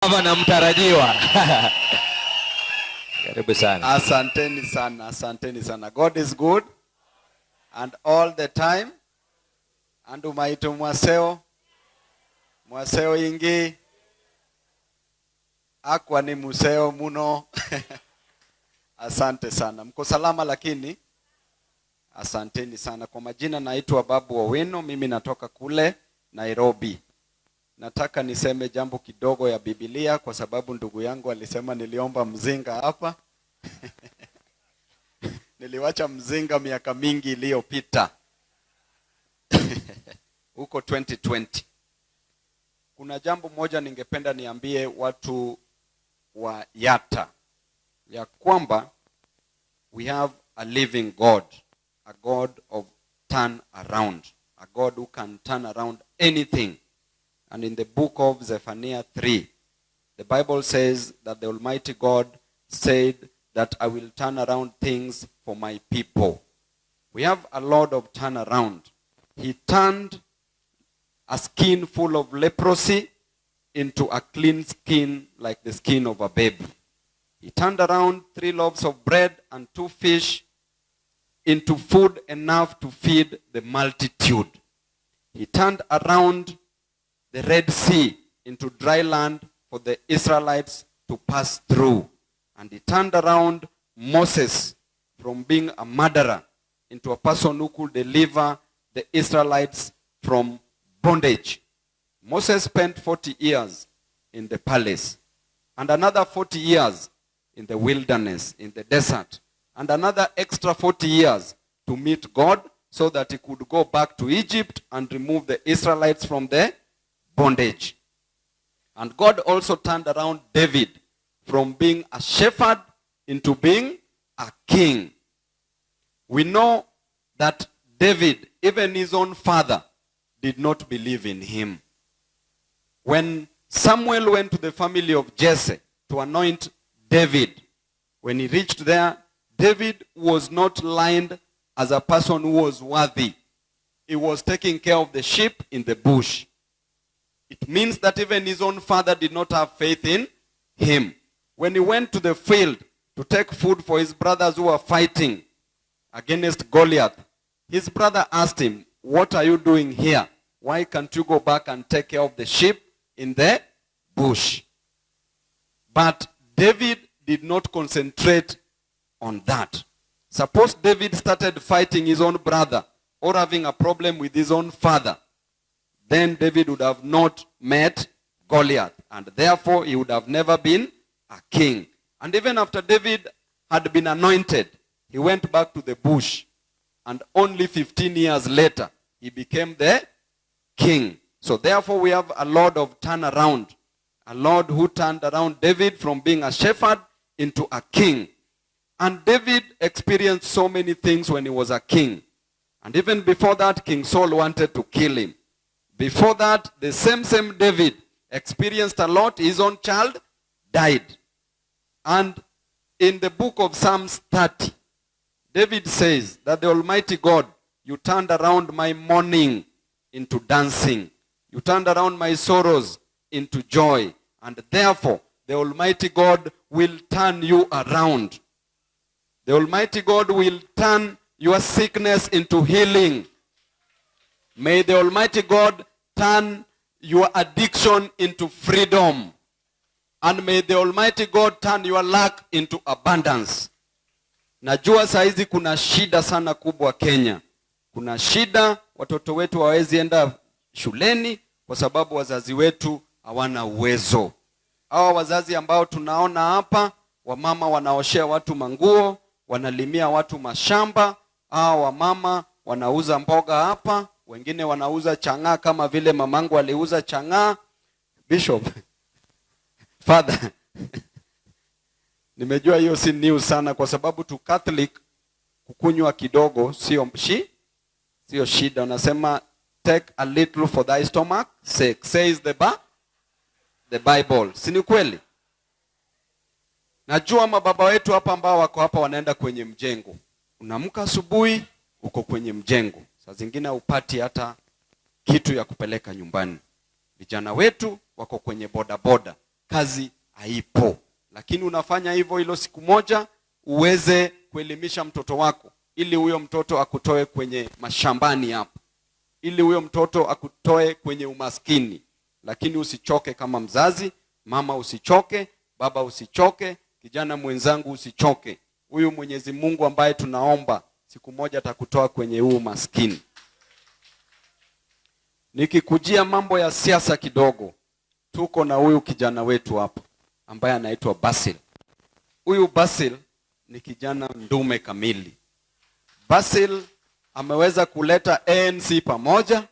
ama na mtarajiwa. Karibu sana. Asanteni sana, asanteni sana. God is good and all the time. Andu maito mwaseo. Mwaseo ingi. Akwa ni museo muno. Asante sana. Mko salama lakini? Asanteni sana. Kwa majina naitwa Babu Owino, mimi natoka kule Nairobi. Nataka niseme jambo kidogo ya Biblia kwa sababu ndugu yangu alisema niliomba mzinga hapa. Niliwacha mzinga miaka mingi iliyopita. Huko 2020. Kuna jambo moja ningependa niambie watu wa Yatta. Ya kwamba we have a living God. A God of turn around. A God who can turn around anything. And in the book of Zephaniah 3, the Bible says that the Almighty God said that I will turn around things for my people. We have a Lord of turnaround. He turned a skin full of leprosy into a clean skin like the skin of a baby. He turned around 3 loaves of bread and 2 fish into food enough to feed the multitude. He turned around the Red Sea into dry land for the Israelites to pass through. And he turned around Moses from being a murderer into a person who could deliver the Israelites from bondage. Moses spent 40 years in the palace and another 40 years in the wilderness, in the desert, and another extra 40 years to meet God so that he could go back to Egypt and remove the Israelites from the bondage. And God also turned around David from being a shepherd into being a king. We know that David, even his own father, did not believe in him. When Samuel went to the family of Jesse to anoint David, when he reached there, David was not lined as a person who was worthy. He was taking care of the sheep in the bush. It means that even his own father did not have faith in him. When he went to the field to take food for his brothers who were fighting against Goliath, his brother asked him, "What are you doing here? Why can't you go back and take care of the sheep in the bush?" But David did not concentrate on that. Suppose David started fighting his own brother or having a problem with his own father, then David would have not met Goliath, and therefore he would have never been a king. And even after David had been anointed, he went back to the bush, and only 15 years later, he became the king. So therefore we have a Lord of turnaround, a Lord who turned around David from being a shepherd into a king. And David experienced so many things when he was a king. And even before that, King Saul wanted to kill him. Before that, the same David experienced a lot. His own child died. And in the book of Psalms 30, David says that the Almighty God, you turned around my mourning into dancing. You turned around my sorrows into joy. And therefore, the Almighty God will turn you around. The Almighty God will turn your sickness into healing. May the Almighty God turn your addiction into freedom. And may the Almighty God turn your lack into abundance. Najua saizi kuna shida sana kubwa Kenya. Kuna shida watoto wetu hawezi enda shuleni kwa sababu wazazi wetu hawana uwezo. Hawa wazazi ambao tunaona hapa, wamama wanaoshea watu manguo, wanalimia watu mashamba, hawa wamama wanauza mboga hapa, wengine wanauza chang'aa kama vile mamangu aliuza chang'aa. Bishop, Father, nimejua hiyo si news sana kwa sababu tu Catholic kukunywa kidogo sio shida. Unasema take a little for thy stomach sake, says the Bible. Si ni kweli? Najua mababa wetu hapa ambao wako hapa wanaenda kwenye mjengo. Unaamka asubuhi uko kwenye mjengo. Saa zingine upati hata kitu ya kupeleka nyumbani. Vijana wetu wako kwenye boda boda. kazi haipo. Lakini unafanya hivyo hilo siku moja uweze kuelimisha mtoto wako, ili huyo mtoto akutoe kwenye mashambani hapo, ili huyo mtoto akutoe kwenye umaskini. Lakini usichoke kama mzazi, mama usichoke, baba usichoke, kijana mwenzangu usichoke. Huyu Mwenyezi Mungu ambaye tunaomba siku moja atakutoa kwenye huu maskini. Nikikujia mambo ya siasa kidogo, tuko na huyu kijana wetu hapa ambaye anaitwa Basil. Huyu Basil ni kijana ndume kamili. Basil ameweza kuleta ANC pamoja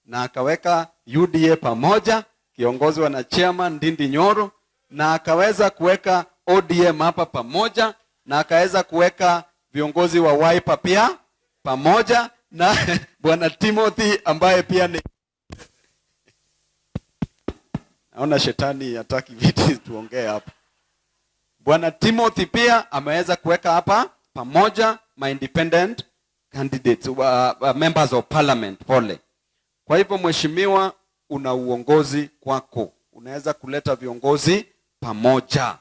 na akaweka UDA pamoja, kiongozwa na chairman Ndindi Nyoro, na akaweza kuweka ODM hapa pamoja, na akaweza kuweka viongozi wa Wiper pia pamoja na bwana Timothy ambaye pia ni naona shetani hataki vitu tuongee hapa. Bwana Timothy pia ameweza kuweka hapa pamoja my independent candidates, members of parliament pole. Kwa hivyo mheshimiwa, una uongozi kwako, unaweza kuleta viongozi pamoja.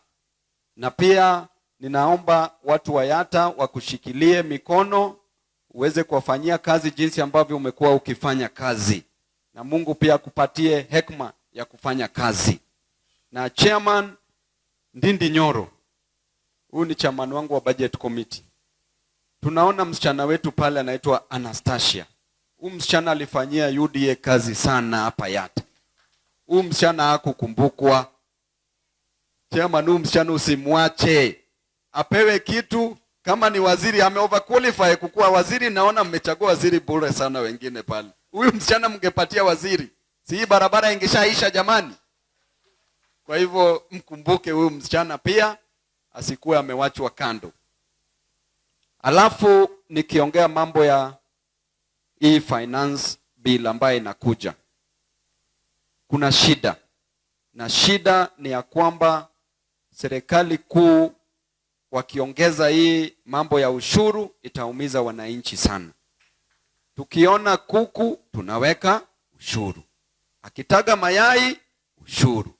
Na pia ninaomba watu wa Yatta wakushikilie mikono, uweze kuwafanyia kazi jinsi ambavyo umekuwa ukifanya kazi, na Mungu pia akupatie hekima ya kufanya kazi. Na chairman Ndindi Nyoro, huyu ni chairman wangu wa budget committee. Tunaona msichana wetu pale anaitwa Anastasia. Huyu msichana alifanyia UDA kazi sana hapa Yatta. Huyu msichana hakukumbukwa. Chairman, huyu msichana usimwache, apewe kitu. Kama ni waziri, ame overqualify kukuwa waziri. Naona mmechagua waziri bure sana wengine pale. Huyu msichana mngepatia waziri, si hii barabara ingeshaisha jamani? Kwa hivyo mkumbuke huyu msichana pia, asikuwe amewachwa kando. Alafu nikiongea mambo ya hii finance bill ambayo inakuja, kuna shida. Na shida ni ya kwamba serikali kuu wakiongeza hii mambo ya ushuru itaumiza wananchi sana. Tukiona kuku tunaweka ushuru, akitaga mayai ushuru,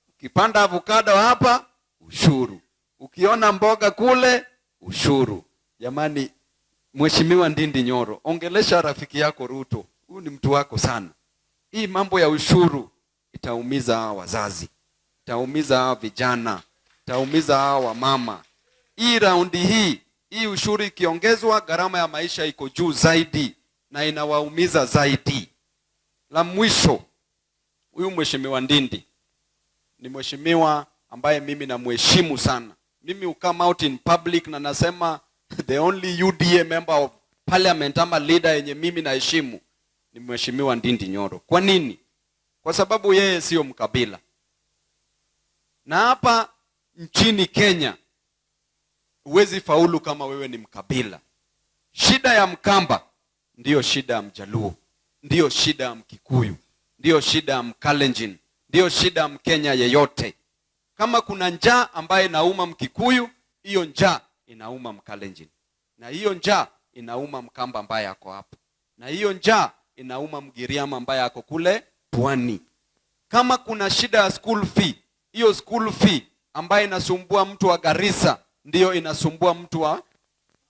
ukipanda avocado hapa ushuru, ukiona mboga kule ushuru. Jamani, Mheshimiwa Ndindi Nyoro, ongelesha rafiki yako Ruto, huyu ni mtu wako sana. Hii mambo ya ushuru itaumiza hawa wazazi, itaumiza hawa vijana, itaumiza hawa wamama. Hii raundi hii ushuru ikiongezwa, gharama ya maisha iko juu zaidi na inawaumiza zaidi. La mwisho, huyu Mheshimiwa Ndindi ni mheshimiwa ambaye mimi namheshimu sana. Mimi ukama out in public na nasema the only UDA member of parliament ama leader yenye mimi naheshimu ni Mheshimiwa Ndindi Nyoro. Kwa nini? Kwa sababu yeye sio mkabila. Na hapa nchini Kenya huwezi faulu kama wewe ni mkabila. Shida ya Mkamba ndiyo shida ya Mjaluo, ndiyo shida ya Mkikuyu, ndiyo shida ya Mkalenjin, ndiyo shida ya Mkenya yeyote. Kama kuna njaa ambaye inauma Mkikuyu, hiyo njaa inauma Mkalenjin, na hiyo njaa inauma Mkamba ambaye ako hapa, na hiyo njaa inauma Mgiriama ambaye ako kule Pwani. Kama kuna shida ya school fee, hiyo school fee ambaye inasumbua mtu wa Garissa ndiyo inasumbua mtu wa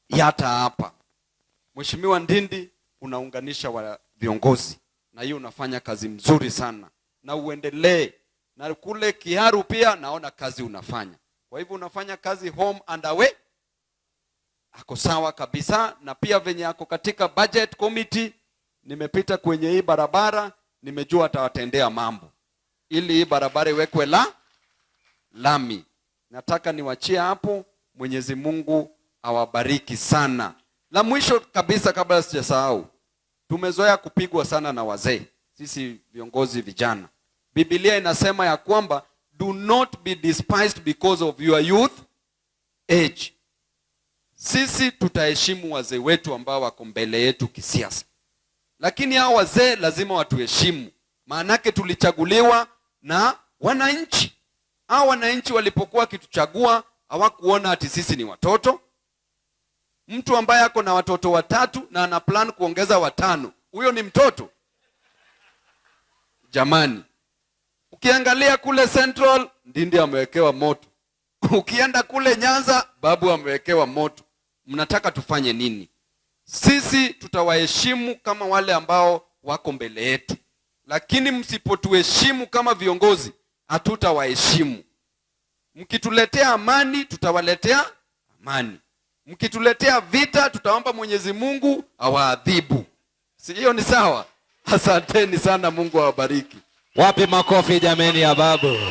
Yatta hapa. Mheshimiwa Ndindi, unaunganisha wa viongozi, na hiyo unafanya kazi mzuri sana, na uendelee. Na kule Kiharu pia naona kazi unafanya. Kwa hivyo unafanya kazi home and away, ako sawa kabisa. Na pia venye ako katika budget committee, nimepita kwenye hii barabara, nimejua atawatendea mambo ili hii barabara iwekwe lami. Nataka niwachie hapo. Mwenyezi Mungu awabariki sana. La mwisho kabisa kabla sijasahau, tumezoea kupigwa sana na wazee sisi viongozi vijana. Biblia inasema ya kwamba do not be despised because of your youth age. Sisi tutaheshimu wazee wetu ambao wako mbele yetu kisiasa, lakini hao wazee lazima watuheshimu, maanake tulichaguliwa na wananchi. Hao wananchi walipokuwa kituchagua hawakuona ati sisi ni watoto. Mtu ambaye ako na watoto 3 na ana plan kuongeza 5, huyo ni mtoto jamani? Ukiangalia kule Central Ndindi amewekewa moto. Ukienda kule Nyanza, babu amewekewa moto. Mnataka tufanye nini? Sisi tutawaheshimu kama wale ambao wako mbele yetu, lakini msipotuheshimu kama viongozi, hatutawaheshimu. Mkituletea amani, tutawaletea amani. Mkituletea vita, tutaomba Mwenyezi Mungu awaadhibu. Si hiyo ni sawa? Asanteni sana, Mungu awabariki. Wapi makofi jameni ya babu.